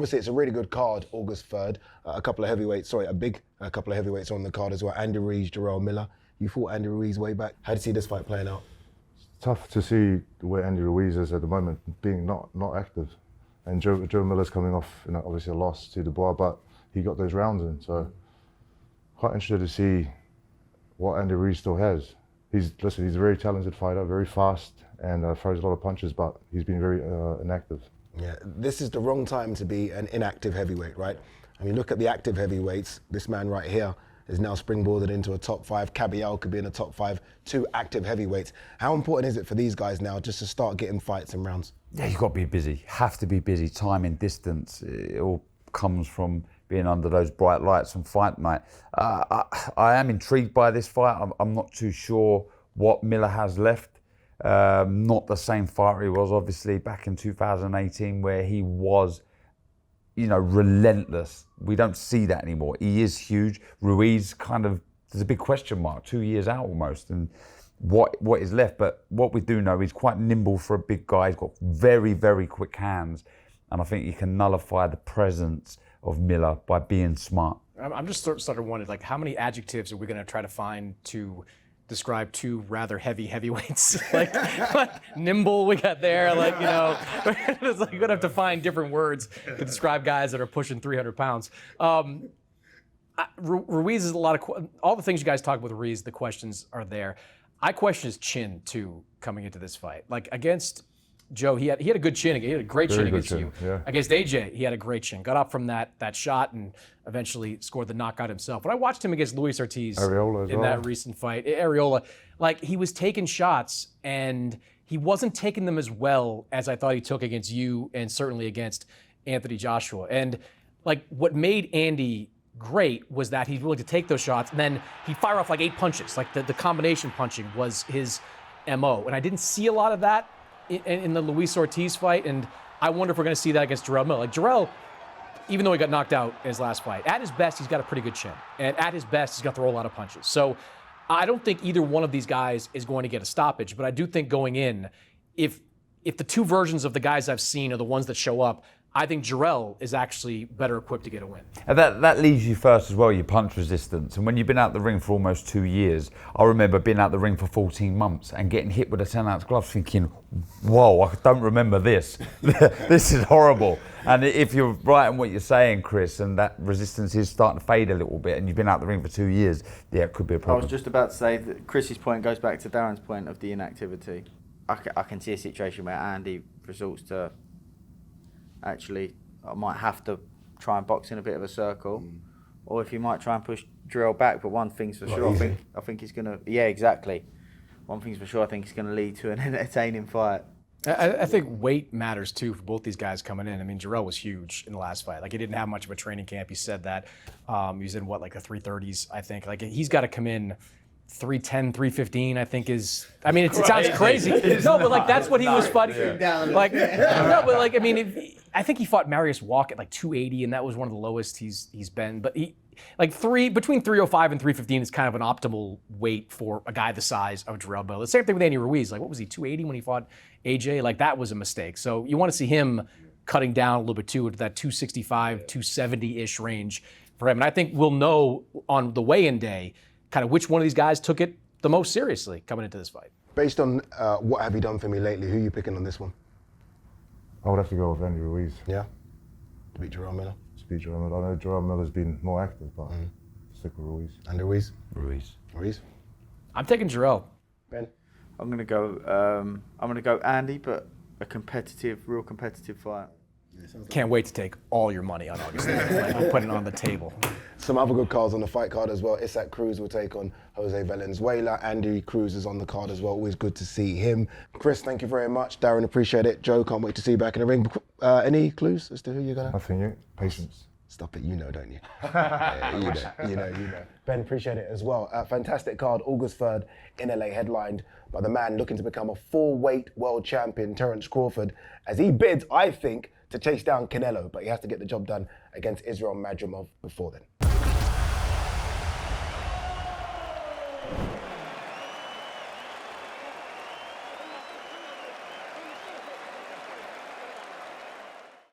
Obviously, it's a really good card, August 3rd. A couple of heavyweights, a couple of heavyweights on the card as well. Andy Ruiz, Jarrell Miller. You fought Andy Ruiz way back. How do you see this fight playing out? It's tough to see where Andy Ruiz is at the moment, being not active. And Joe Miller's coming off, obviously a loss to Dubois, but he got those rounds in. So quite interested to see what Andy Ruiz still has. He's a very talented fighter, very fast, and throws a lot of punches, but he's been very inactive. Yeah, this is the wrong time to be an inactive heavyweight, right? I mean, look at the active heavyweights. This man right here is now springboarded into a top 5. Cabial could be in a top 5, 2 active heavyweights. How important is it for these guys now just to start getting fights and rounds? Yeah, you've got to be busy. Have to be busy. Time and distance. It all comes from being under those bright lights on fight night. I am intrigued by this fight. I'm not too sure what Miller has left. Not the same fighter he was obviously back in 2018 where he was, relentless. We don't see that anymore. He is huge. Ruiz there's a big question mark, 2 years out almost, and what is left. But what we do know, he's quite nimble for a big guy. He's got very, very quick hands. And I think he can nullify the presence of Miller by being smart. I'm just starting to wonder, how many adjectives are we going to try to find to describe 2 rather heavy heavyweights? like nimble, we got there. It's like you're gonna have to find different words to describe guys that are pushing 300 pounds. Ruiz is all the things you guys talk about with Ruiz. The questions are there. I question his chin too coming into this fight. Against Joe, he had a good chin. He had a great chin against you. Yeah. Against AJ, he had a great chin. Got up from that shot and eventually scored the knockout himself. But I watched him against Luis Ortiz in that recent fight. Areola, he was taking shots and he wasn't taking them as well as I thought he took against you and certainly against Anthony Joshua. And what made Andy great was that he's willing to take those shots and then he'd fire off 8 punches. The combination punching was his MO. And I didn't see a lot of that in the Luis Ortiz fight, and I wonder if we're going to see that against Jarrell Miller. Jarrell, even though he got knocked out in his last fight, at his best, he's got a pretty good chin. And at his best, he's got to throw a lot of punches. So I don't think either one of these guys is going to get a stoppage, but I do think going in, if the 2 versions of the guys I've seen are the ones that show up, I think Jarrell is actually better equipped to get a win. And that leaves you first as well, your punch resistance. And when you've been out the ring for almost 2 years, I remember being out the ring for 14 months and getting hit with a 10-ounce glove thinking, whoa, I don't remember this. This is horrible. And if you're right in what you're saying, Chris, and that resistance is starting to fade a little bit and you've been out the ring for 2 years, yeah, it could be a problem. I was just about to say that Chris's point goes back to Darren's point of the inactivity. I can see a situation where Andy resorts to actually, I might have to try and box in a bit of a circle, or if you might try and push Jarrell back. But one thing's for sure, I think he's gonna. Yeah, exactly. One thing's for sure, I think it's gonna lead to an entertaining fight. I think weight matters too for both these guys coming in. I mean, Jarrell was huge in the last fight. He didn't have much of a training camp. He said that. He was in the 330s, I think. He's got to come in 310, 315, I think is. I mean, it sounds crazy. No, but that's what he was fighting. I think he fought Marius Walk at 280, and that was one of the lowest he's been. But he between 305 and 315 is kind of an optimal weight for a guy the size of Jarrell Miller. The same thing with Andy Ruiz. What was he, 280 when he fought AJ? That was a mistake. So you want to see him cutting down a little bit too into that 265, 270-ish range for him. And I think we'll know on the weigh-in day kind of which one of these guys took it the most seriously coming into this fight. Based on what have you done for me lately, who are you picking on this one? I would have to go with Andy Ruiz. Yeah? To beat Jarrell Miller? To beat Jarrell Miller. I know Jarrell Miller's been more active, but stick with Ruiz. Andy Ruiz? Ruiz. I'm taking Jarrell. Ben? I'm gonna go Andy, but a real competitive fight. Can't wait to take all your money on August 9th. I'm putting it on the table. Some other good cards on the fight card as well. Isaac Cruz will take on Jose Valenzuela. Andy Cruz is on the card as well. Always good to see him. Chris, thank you very much. Darren, appreciate it. Joe, can't wait to see you back in the ring. Any clues as to who you're gonna? Nothing yet. Patience. Stop it, you know, don't you? Yeah, you know. Ben, appreciate it as well. Fantastic card, August 3rd in LA, headlined by the man looking to become a 4-weight world champion, Terence Crawford, as he bids, I think, to chase down Canelo, but he has to get the job done against Israel Madrimov before then.